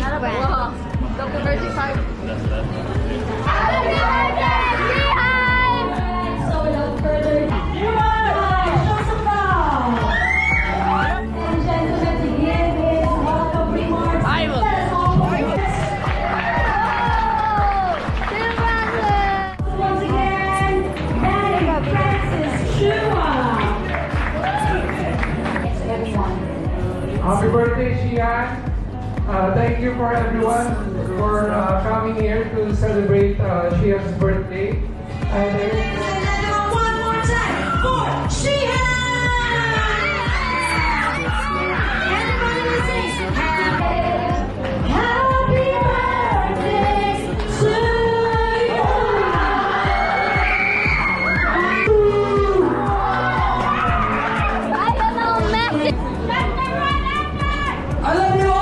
cake brand. Dr. Virgin Farm. Happy birthday, Sheehan! So without further ado, you are show some love. And gentlemen, to give his welcome remarks. I will. Let us all focus. Once again, Danny Francis Sheehan. Yes, everyone. Happy birthday, Sheehan. Thank you for everyone for coming here to celebrate Sheehan's birthday. One more time for Sheehan! Everybody sing happy birthday to you! I don't know, message. I love you all!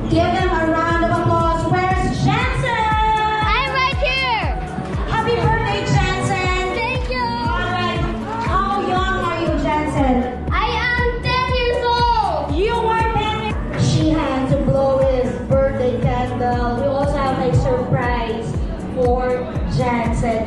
Give them a round of applause. Where's Jansen? I'm right here. Happy birthday, Jansen! Thank you. Alright, how young are you, Jansen? I am 10 years old. You are 10. Sheehan to blow his birthday candle. We also have a surprise for Jansen.